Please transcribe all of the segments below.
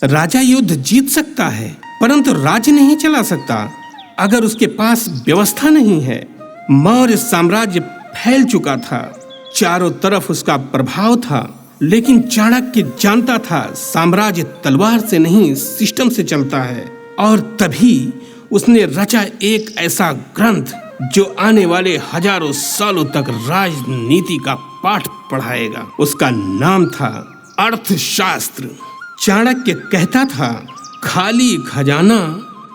राजा युद्ध जीत सकता है परंतु राज्य नहीं चला सकता अगर उसके पास व्यवस्था नहीं है। मौर्य साम्राज्य फैल चुका था, चारों तरफ उसका प्रभाव था, लेकिन चाणक्य जानता था साम्राज्य तलवार से नहीं सिस्टम से चलता है। और तभी उसने रचा एक ऐसा ग्रंथ जो आने वाले हजारों सालों तक राजनीति का पाठ पढ़ाएगा। उसका नाम था अर्थशास्त्र। चाणक्य कहता था खाली खजाना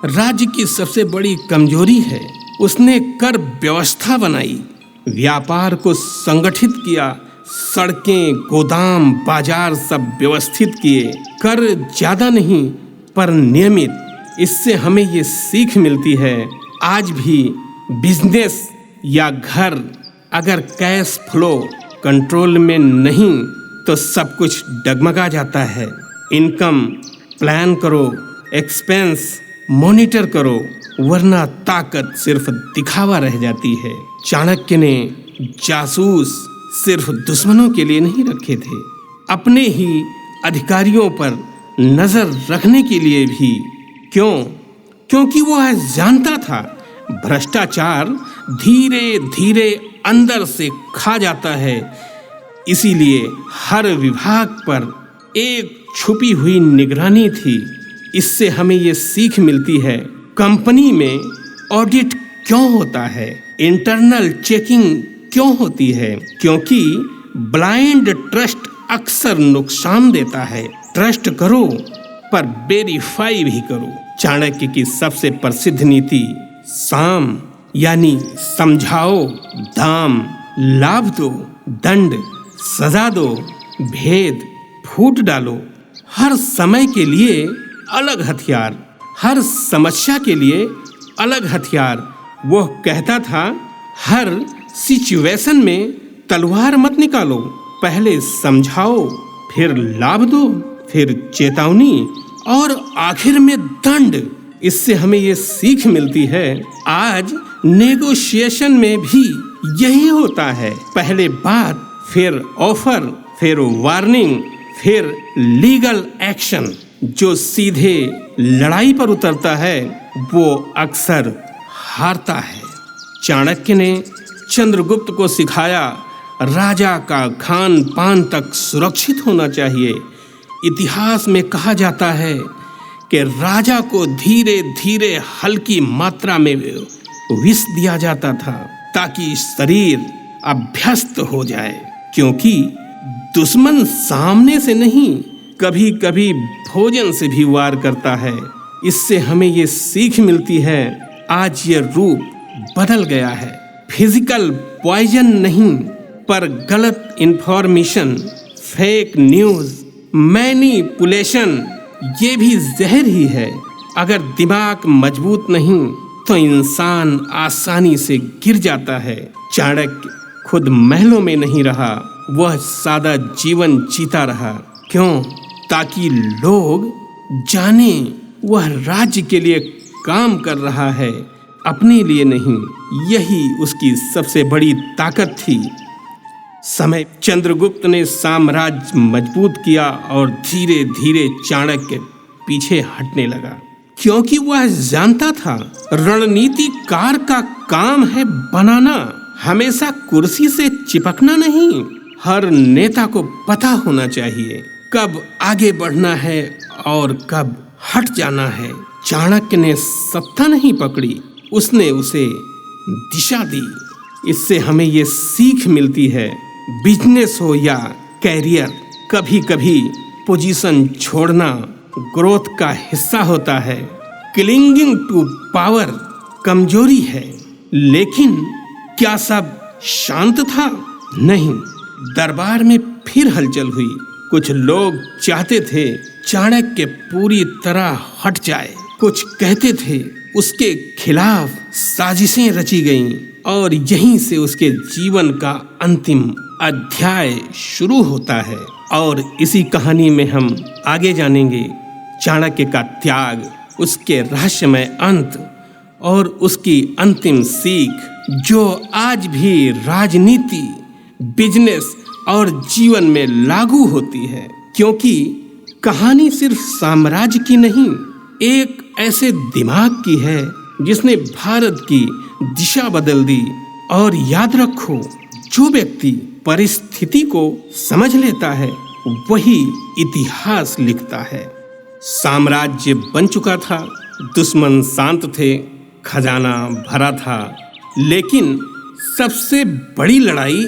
राज्य की सबसे बड़ी कमजोरी है। उसने कर व्यवस्था बनाई, व्यापार को संगठित किया, सड़कें, गोदाम, बाजार सब व्यवस्थित किए। कर ज्यादा नहीं पर नियमित। इससे हमें ये सीख मिलती है, आज भी बिजनेस या घर अगर कैश फ्लो कंट्रोल में नहीं तो सब कुछ डगमगा जाता है। इनकम प्लान करो, एक्सपेंस मॉनिटर करो, वरना ताकत सिर्फ दिखावा रह जाती है। चाणक्य ने जासूस सिर्फ दुश्मनों के लिए नहीं रखे थे, अपने ही अधिकारियों पर नजर रखने के लिए भी। क्यों? क्योंकि वह जानता था भ्रष्टाचार धीरे धीरे अंदर से खा जाता है। इसीलिए हर विभाग पर एक छुपी हुई निगरानी थी। इससे हमें ये सीख मिलती है कंपनी में ऑडिट क्यों होता है, इंटरनल चेकिंग क्यों होती है, क्योंकि ब्लाइंड ट्रस्ट अक्सर नुकसान देता है। ट्रस्ट करो पर वेरीफाई भी करो। चाणक्य की सबसे प्रसिद्ध नीति साम यानी समझाओ, दाम, लाभ दो, दंड, सजा दो, भेद, फूट डालो। हर समय के लिए अलग हथियार, हर समस्या के लिए अलग हथियार। वह कहता था हर सिचुएशन में तलवार मत निकालो, पहले समझाओ, फिर लाभ दो, फिर चेतावनी और आखिर में दंड। इससे हमें ये सीख मिलती है आज नेगोशिएशन में भी यही होता है, पहले बात, फिर ऑफर, फिर वार्निंग, फिर लीगल एक्शन। जो सीधे लड़ाई पर उतरता है वो अक्सर हारता है। चाणक्य ने चंद्रगुप्त को सिखाया राजा का खान पान तक सुरक्षित होना चाहिए। इतिहास में कहा जाता है कि राजा को धीरे धीरे हल्की मात्रा में विष दिया जाता था ताकि शरीर अभ्यस्त हो जाए, क्योंकि दुश्मन सामने से नहीं कभी कभी भोजन से भी वार करता है। इससे हमें ये सीख मिलती है आज ये रूप बदल गया है। फिजिकल पॉइजन नहीं पर गलत इंफॉर्मेशन, फेक न्यूज, मैनिपुलेशन ये भी जहर ही है। अगर दिमाग मजबूत नहीं तो इंसान आसानी से गिर जाता है। चाणक्य खुद महलों में नहीं रहा, वह सादा जीवन जीता रहा। क्यों? ताकि लोग जाने वह राज्य के लिए काम कर रहा है, अपने लिए नहीं। यही उसकी सबसे बड़ी ताकत थी। समय चंद्रगुप्त ने साम्राज्य मजबूत किया और धीरे धीरे चाणक्य पीछे हटने लगा, क्योंकि वह जानता था रणनीतिकार का काम है बनाना, हमेशा कुर्सी से चिपकना नहीं। हर नेता को पता होना चाहिए कब आगे बढ़ना है और कब हट जाना है। चाणक्य ने सत्ता नहीं पकड़ी, उसने उसे दिशा दी। इससे हमें ये सीख मिलती है बिजनेस हो या कैरियर, कभी कभी पोजीशन छोड़ना ग्रोथ का हिस्सा होता है। क्लिंगिंग टू पावर कमजोरी है। लेकिन क्या सब शांत था? नहीं, दरबार में फिर हलचल हुई। कुछ लोग चाहते थे चाणक्य पूरी तरह हट जाए, कुछ कहते थे उसके खिलाफ साजिशें रची गईं और यहीं से उसके जीवन का अंतिम अध्याय शुरू होता है। और इसी कहानी में हम आगे जानेंगे चाणक्य का त्याग, उसके रहस्यमय अंत और उसकी अंतिम सीख, जो आज भी राजनीति, बिजनेस और जीवन में लागू होती है। क्योंकि कहानी सिर्फ साम्राज्य की नहीं, एक ऐसे दिमाग की है जिसने भारत की दिशा बदल दी। और याद रखो, जो व्यक्ति परिस्थिति को समझ लेता है वही इतिहास लिखता है। साम्राज्य बन चुका था, दुश्मन शांत थे, खजाना भरा था, लेकिन सबसे बड़ी लड़ाई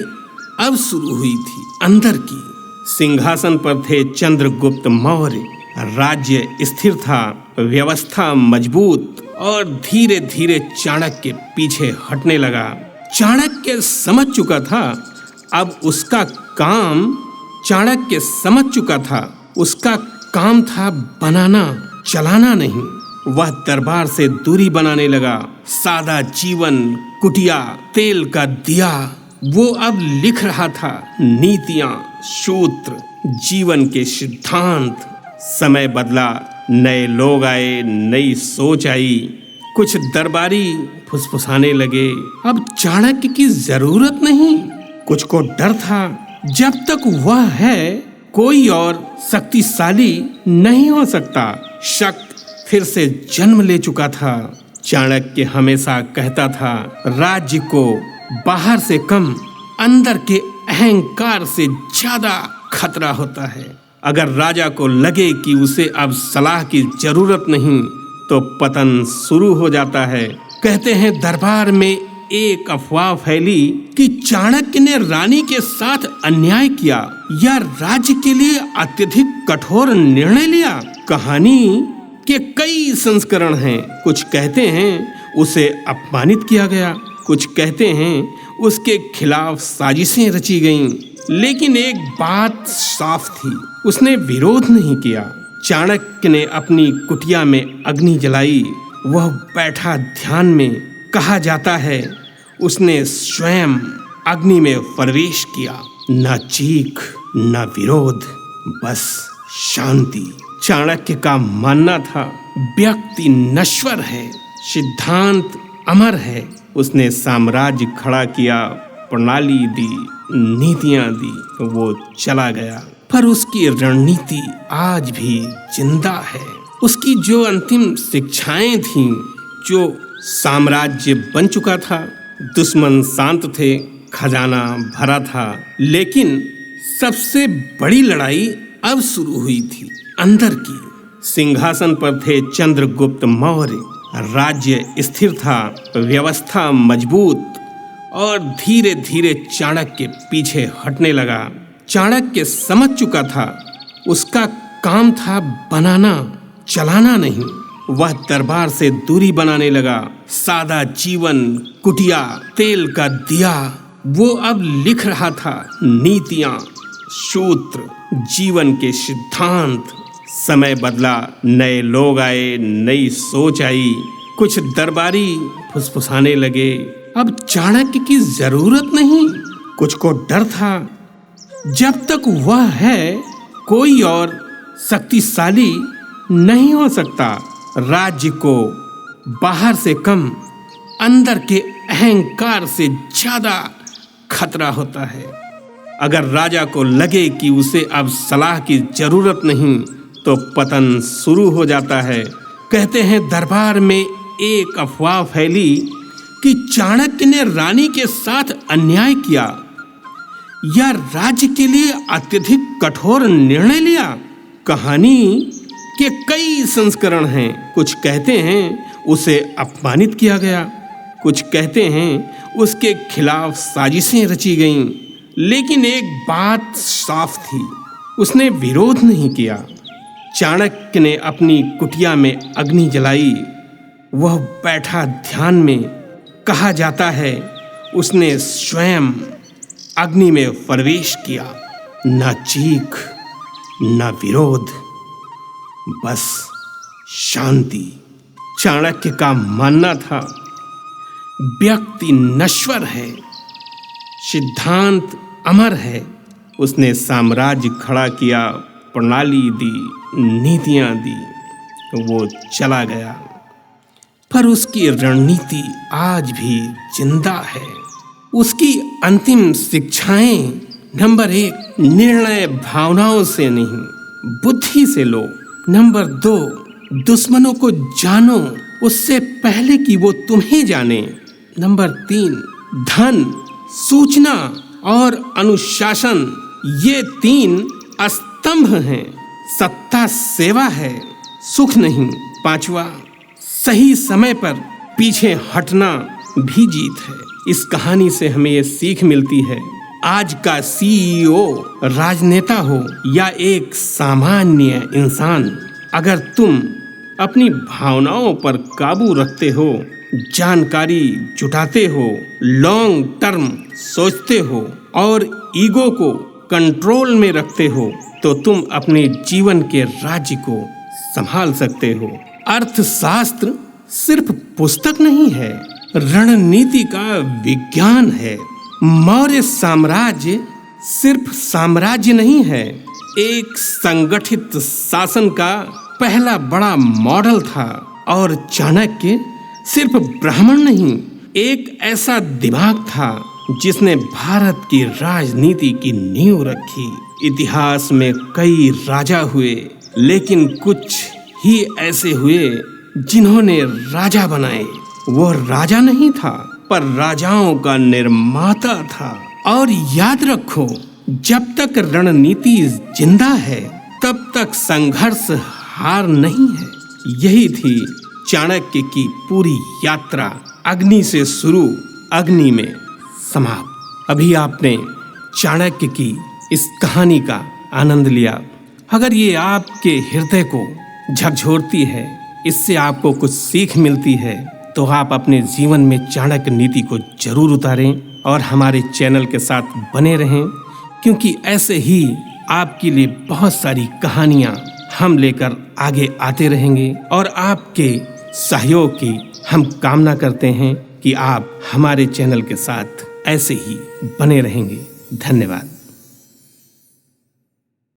अब शुरू हुई थी अंदर की। सिंहासन पर थे चंद्रगुप्त मौर्य, राज्य स्थिर था, व्यवस्था मजबूत, और धीरे धीरे चाणक्य पीछे हटने लगा। चाणक्य समझ चुका था उसका काम था बनाना, चलाना नहीं। वह दरबार से दूरी बनाने लगा। सादा जीवन, कुटिया, तेल का दिया, वो अब लिख रहा था नीतियां, सूत्र, जीवन के सिद्धांत। समय बदला, नए लोग आए, नई सोच आई। कुछ दरबारी फुसफुसाने लगे, अब चाणक्य की जरूरत नहीं। कुछ को डर था, जब तक वह है कोई और शक्तिशाली नहीं हो सकता। शक फिर से जन्म ले चुका था। चाणक्य हमेशा कहता था, राज्य को बाहर से कम, अंदर के अहंकार से ज्यादा खतरा होता है। अगर राजा को लगे कि उसे अब सलाह की जरूरत नहीं, तो पतन शुरू हो जाता है। कहते हैं दरबार में एक अफवाह फैली कि चाणक्य ने रानी के साथ अन्याय किया या राज्य के लिए अत्यधिक कठोर निर्णय लिया। कहानी के कई संस्करण हैं। कुछ कहते हैं उसे अपमानित किया गया, कुछ कहते हैं उसके खिलाफ साजिशें रची गईं। लेकिन एक बात साफ थी, उसने विरोध नहीं किया। चाणक्य ने अपनी कुटिया में अग्नि जलाई, वह बैठा ध्यान में। कहा जाता है उसने स्वयं अग्नि में प्रवेश किया। न चीख, न विरोध, बस शांति। चाणक्य का मानना था व्यक्ति नश्वर है, सिद्धांत अमर है। उसने साम्राज्य खड़ा किया, प्रणाली दी, नीतियां दी, वो चला गया। पर उसकी रणनीति आज भी जिंदा है। उसकी जो अंतिम शिक्षाएं थीं, जो साम्राज्य बन चुका था, दुश्मन शांत थे, खजाना भरा था, लेकिन सबसे बड़ी लड़ाई अब शुरू हुई थी अंदर की। सिंहासन पर थे चंद्रगुप्त मौर्य, राज्य स्थिर था, व्यवस्था मजबूत, और धीरे धीरे चाणक्य पीछे हटने लगा। चाणक्य समझ चुका था उसका काम था बनाना, चलाना नहीं। वह दरबार से दूरी बनाने लगा। सादा जीवन, कुटिया, तेल का दिया, वो अब लिख रहा था नीतियां, सूत्र, जीवन के सिद्धांत। समय बदला, नए लोग आए, नई सोच आई। कुछ दरबारी फुसफुसाने लगे, अब चाणक्य की जरूरत नहीं। कुछ को डर था, जब तक वह है कोई और शक्तिशाली नहीं हो सकता। राज्य को बाहर से कम, अंदर के अहंकार से ज्यादा खतरा होता है। अगर राजा को लगे कि उसे अब सलाह की जरूरत नहीं, तो पतन शुरू हो जाता है। कहते हैं दरबार में एक अफवाह फैली कि चाणक्य ने रानी के साथ अन्याय किया या राज्य के लिए अत्यधिक कठोर निर्णय लिया। कहानी के कई संस्करण हैं। कुछ कहते हैं उसे अपमानित किया गया, कुछ कहते हैं उसके खिलाफ साजिशें रची गईं। लेकिन एक बात साफ थी, उसने विरोध नहीं किया। चाणक्य ने अपनी कुटिया में अग्नि जलाई, वह बैठा ध्यान में। कहा जाता है उसने स्वयं अग्नि में प्रवेश किया। न चीख, न विरोध, बस शांति। चाणक्य का मानना था व्यक्ति नश्वर है, सिद्धांत अमर है। उसने साम्राज्य खड़ा किया, प्रणाली दी, नीतियां दी, वो चला गया। पर उसकी रणनीति आज भी जिंदा है। उसकी अंतिम शिक्षाएं, नंबर 1, निर्णय भावनाओं से नहीं, बुद्धि से लो। नंबर 2, दुश्मनों को जानो उससे पहले कि वो तुम्हें जाने। नंबर 3, धन, सूचना और अनुशासन, ये 3 स्तंभ हैं। सत्ता सेवा है, सुख नहीं। 5वां, सही समय पर पीछे हटना भी जीत है। इस कहानी से हमें ये सीख मिलती है, आज का सीईओ राजनेता हो या एक सामान्य इंसान, अगर तुम अपनी भावनाओं पर काबू रखते हो, जानकारी जुटाते हो, लॉन्ग टर्म सोचते हो और ईगो को कंट्रोल में रखते हो, तो तुम अपने जीवन के राज्य को संभाल सकते हो। अर्थशास्त्र सिर्फ पुस्तक नहीं है, रणनीति का विज्ञान है। मौर्य साम्राज्य सिर्फ साम्राज्य नहीं है, एक संगठित शासन का पहला बड़ा मॉडल था। और चाणक्य सिर्फ ब्राह्मण नहीं, एक ऐसा दिमाग था जिसने भारत की राजनीति की नींव रखी। इतिहास में कई राजा हुए, लेकिन कुछ ही ऐसे हुए जिन्होंने राजा बनाए। वो राजा नहीं था, पर राजाओं का निर्माता था। और याद रखो, जब तक रणनीति जिंदा है, तब तक संघर्ष हार नहीं है। यही थी चाणक्य की पूरी यात्रा, अग्नि से शुरू, अग्नि में समाप्त। अभी आपने चाणक्य की इस कहानी का आनंद लिया। अगर ये आपके हृदय को झकझोरती है, इससे आपको कुछ सीख मिलती है, तो आप अपने जीवन में चाणक्य नीति को जरूर उतारें और हमारे चैनल के साथ बने रहें, क्योंकि ऐसे ही आपके लिए बहुत सारी कहानियां हम लेकर आगे आते रहेंगे। और आपके सहयोग की हम कामना करते हैं कि आप हमारे चैनल के साथ ऐसे ही बने रहेंगे। धन्यवाद।